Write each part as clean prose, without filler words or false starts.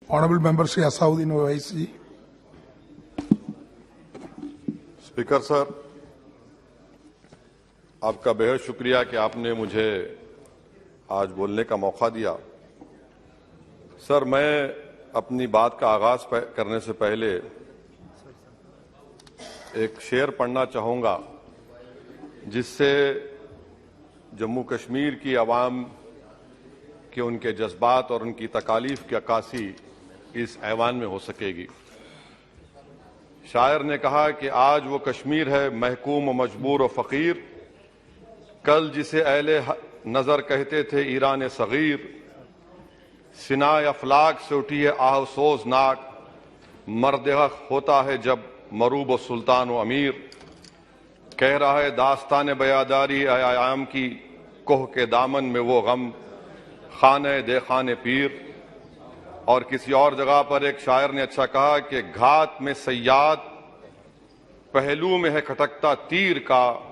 Honourable Member Shri Asauddin Owaisi. Speaker sir, आपका बेहद शुक्रिया कि आपने मुझे आज बोलने का मौका दिया। सर, मैं अपनी बात का आगाज करने से पहले एक शेर पढ़ना चाहूंगा जिससे जम्मू कश्मीर की आवाम के उनके जज्बात और उनकी तकालीफ की अक्कासी इस ऐवान में हो सकेगी। शायर ने कहा कि आज वो कश्मीर है महकूम मजबूर और फकीर, कल जिसे अहले नजर कहते थे ईरान सगीर, सिनाए अफलाक से उठी है आहसोजनाक, मर्द हक होता है जब मरूब व सुल्तान व अमीर, कह रहा है दास्तान बयादारी आयाम की, कोह के दामन में वो गम खाने दे खाने पीर। और किसी और जगह पर एक शायर ने अच्छा कहा कि घात में सयाद पहलू में है खटकता तीर का,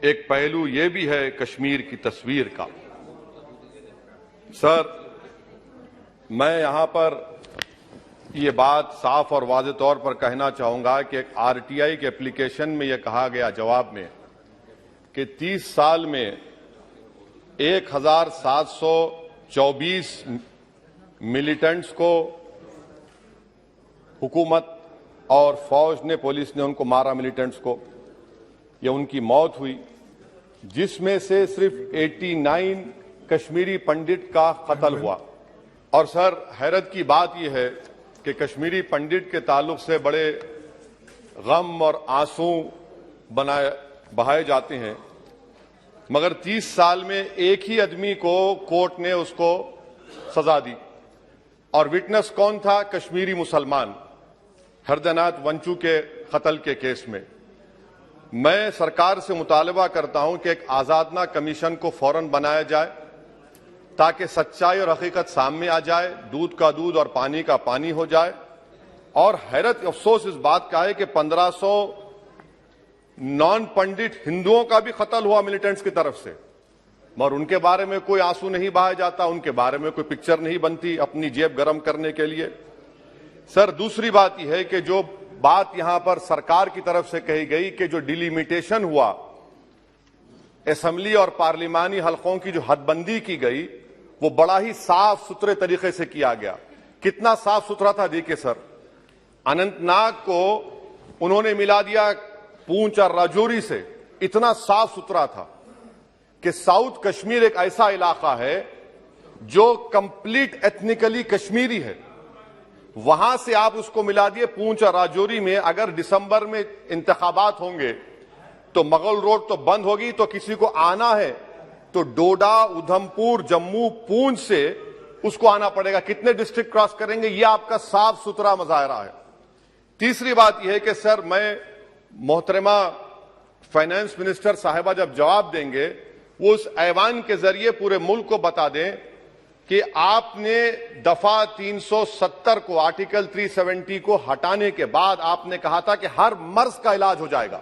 एक पहलू ये भी है कश्मीर की तस्वीर का। सर, मैं यहां पर ये बात साफ और वाज़े तौर पर कहना चाहूंगा कि एक आरटीआई के एप्लीकेशन में यह कहा गया जवाब में कि 30 साल में 1724 मिलिटेंट्स को हुकूमत और फौज ने, पुलिस ने उनको मारा, मिलिटेंट्स को, ये उनकी मौत हुई, जिसमें से सिर्फ 89 कश्मीरी पंडित का कत्ल हुआ। और सर, हैरत की बात यह है कि कश्मीरी पंडित के ताल्लुक से बड़े गम और आंसू बहाए जाते हैं, मगर 30 साल में एक ही आदमी को कोर्ट ने उसको सजा दी, और विटनेस कौन था? कश्मीरी मुसलमान हरदनाथ वंचू के कत्ल के केस में। मैं सरकार से मुतालबा करता हूं कि एक आजादना कमीशन को फौरन बनाया जाए ताकि सच्चाई और हकीकत सामने आ जाए, दूध का दूध और पानी का पानी हो जाए। और हैरत अफसोस इस बात का है कि 1500 नॉन पंडित हिंदुओं का भी कत्ल हुआ मिलिटेंट्स की तरफ से, मगर उनके बारे में कोई आंसू नहीं बहाया जाता, उनके बारे में कोई पिक्चर नहीं बनती अपनी जेब गर्म करने के लिए। सर, दूसरी बात यह है कि जो बात यहां पर सरकार की तरफ से कही गई कि जो डिलिमिटेशन हुआ, असेंबली और पार्लिमानी हलकों की जो हदबंदी की गई, वो बड़ा ही साफ सुथरे तरीके से किया गया। कितना साफ सुथरा था देखिए सर, अनंतनाग को उन्होंने मिला दिया पूंछ और राजौरी से, इतना साफ सुथरा था कि साउथ कश्मीर एक ऐसा इलाका है जो कंप्लीट एथनिकली कश्मीरी है, वहां से आप उसको मिला दिए पूंछ और राजौरी में। अगर दिसंबर में इंतखाबात होंगे तो मुगल रोड तो बंद होगी, तो किसी को आना है तो डोडा, उधमपुर, जम्मू, पूंछ से उसको आना पड़ेगा। कितने डिस्ट्रिक्ट क्रॉस करेंगे? यह आपका साफ सुथरा मुजाहरा है। तीसरी बात यह है कि सर, मैं मोहतरमा फाइनेंस मिनिस्टर साहिबा जब जवाब देंगे, वो उस ऐवान के जरिए पूरे मुल्क को बता दें कि आपने दफा 370 को, आर्टिकल 370 को हटाने के बाद आपने कहा था कि हर मर्ज का इलाज हो जाएगा।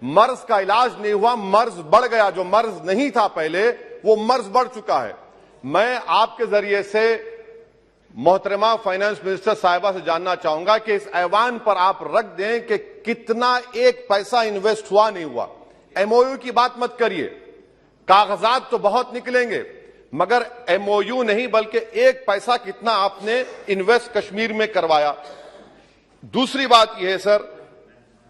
मर्ज का इलाज नहीं हुआ, मर्ज बढ़ गया। जो मर्ज नहीं था पहले, वो मर्ज बढ़ चुका है। मैं आपके जरिए से मोहतरमा फाइनेंस मिनिस्टर साहिबा से जानना चाहूंगा कि इस ऐवान पर आप रख दें कि कितना एक पैसा इन्वेस्ट हुआ नहीं हुआ। एमओयू की बात मत करिए, कागजात तो बहुत निकलेंगे, मगर एमओयू नहीं बल्कि एक पैसा कितना आपने इन्वेस्ट कश्मीर में करवाया। दूसरी बात यह है सर,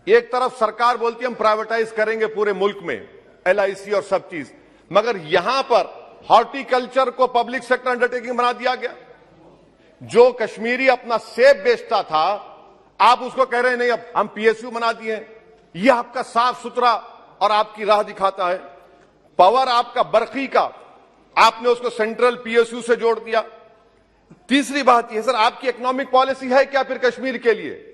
एक तरफ सरकार बोलती है हम प्राइवेटाइज करेंगे पूरे मुल्क में, एलआईसी और सब चीज, मगर यहां पर हॉर्टिकल्चर को पब्लिक सेक्टर अंडरटेकिंग बना दिया गया। जो कश्मीरी अपना सेब बेचता था, आप उसको कह रहे हैं नहीं अब हम पीएसयू बना दिए। यह आपका साफ सुथरा और आपकी राह दिखाता है। पावर आपका बरकी का, आपने उसको सेंट्रल पीएसयू से जोड़ दिया। तीसरी बात यह सर, आपकी इकोनॉमिक पॉलिसी है क्या फिर कश्मीर के लिए?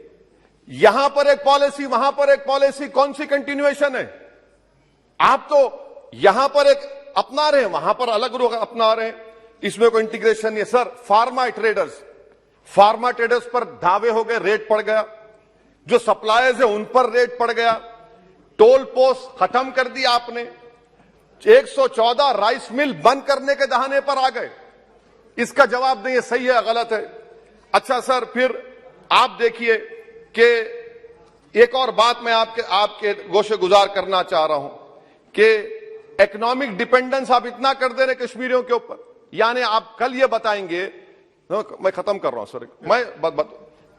यहां पर एक पॉलिसी, वहां पर एक पॉलिसी, कौन सी कंटिन्यूएशन है? आप तो यहां पर एक अपना रहे हैं, वहां पर अलग लोग अपना रहे हैं, इसमें कोई इंटीग्रेशन नहीं है। सर, फार्मा ट्रेडर्स पर दावे हो गए, रेट पड़ गया। जो सप्लायर्स है उन पर रेट पड़ गया। टोल पोस्ट खत्म कर दिया आपने। 114 राइस मिल बंद करने के दहाने पर आ गए। इसका जवाब नहीं है सही है गलत है। अच्छा सर, फिर आप देखिए कि एक और बात मैं आपके गोशे गुजार करना चाह रहा हूं कि इकोनॉमिक डिपेंडेंस आप इतना कर दे रहे कश्मीरियों के ऊपर। यानी आप कल ये बताएंगे, मैं खत्म कर रहा हूं सर,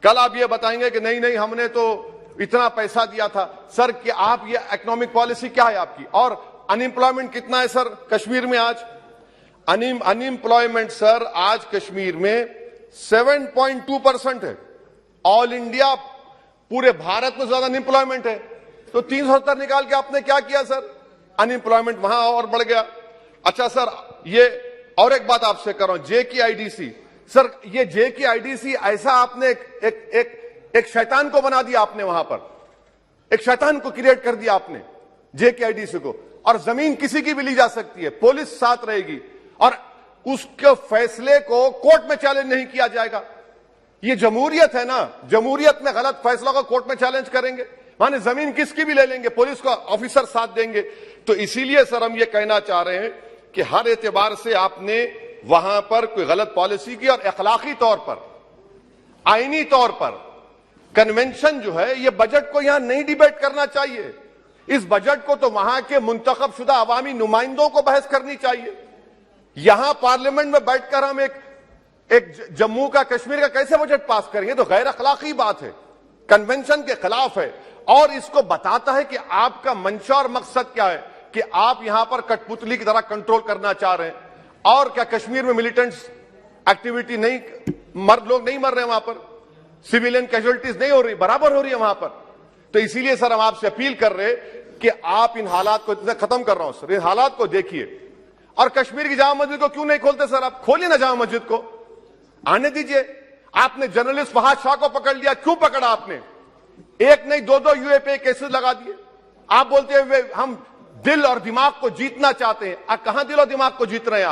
कल आप ये बताएंगे कि नहीं नहीं हमने तो इतना पैसा दिया था। सर कि आप ये इकोनॉमिक पॉलिसी क्या है आपकी? और अनएम्प्लॉयमेंट कितना है सर कश्मीर में आज? अनएम्प्लॉयमेंट सर आज कश्मीर में 7.2% है। ऑल इंडिया पूरे भारत में ज्यादा अनएम्प्लॉयमेंट है। तो 370 निकाल के आपने क्या किया सर? अनएम्प्लॉयमेंट वहां और बढ़ गया। अच्छा सर, ये और एक बात आपसे कर रहा हूं, JKIDC सर, ये JKIDC ऐसा आपने एक शैतान को बना दिया आपने, वहां पर एक शैतान को क्रिएट कर दिया आपने JKIDC को। और जमीन किसी की भी ली जा सकती है, पुलिस साथ रहेगी और उसके फैसले को कोर्ट में चैलेंज नहीं किया जाएगा। ये जमहूरियत है ना, जमहूरियत में गलत फैसलों को कोर्ट में चैलेंज करेंगे, माने जमीन किसकी भी ले लेंगे, पुलिस का ऑफिसर साथ देंगे। तो इसीलिए सर हम ये कहना चाह रहे हैं कि हर एतबार से आपने वहां पर कोई गलत पॉलिसी की और अखलाकी तौर पर, आईनी तौर पर कन्वेंशन जो है, ये बजट को यहां नहीं डिबेट करना चाहिए। इस बजट को तो वहां के मुंतखब शुदा अवामी नुमाइंदों को बहस करनी चाहिए। यहां पार्लियामेंट में बैठकर हम एक जम्मू का, कश्मीर का कैसे बजट पास करेंगे? तो गैर अखलाकी बात है, कन्वेंशन के खिलाफ है और इसको बताता है कि आपका मंशा और मकसद क्या है, कि आप यहां पर कठपुतली की तरह कंट्रोल करना चाह रहे हैं। और क्या कश्मीर में मिलिटेंट्स एक्टिविटी नहीं, लोग नहीं मर रहे वहां पर, सिविलियन कैजुअलिटीज नहीं हो रही, बराबर हो रही है वहां पर। तो इसीलिए सर हम आपसे अपील कर रहे कि आप इन हालात को, खत्म कर रहा हूं सर, इन हालात को देखिए। और कश्मीर की जामा मस्जिद को क्यों नहीं खोलते सर? आप खोलिए ना जामा मस्जिद को, आने दीजिए। आपने जर्नलिस्ट फहाद शाह को पकड़ लिया, क्यों पकड़ा आपने? एक नहीं दो यूएपीए केसेस लगा दिए। आप बोलते हैं हम दिल और दिमाग को जीतना चाहते हैं। कहां दिल और दिमाग को जीत रहे हैं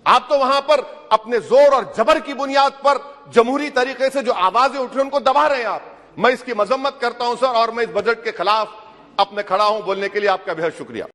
आप तो वहां पर अपने जोर और जबर की बुनियाद पर जमहूरी तरीके से जो आवाजें उठ रही उनको दबा रहे हैं आप। मैं इसकी मजम्मत करता हूं सर, और मैं इस बजट के खिलाफ अपने खड़ा हूं बोलने के लिए। आपका बेहद शुक्रिया।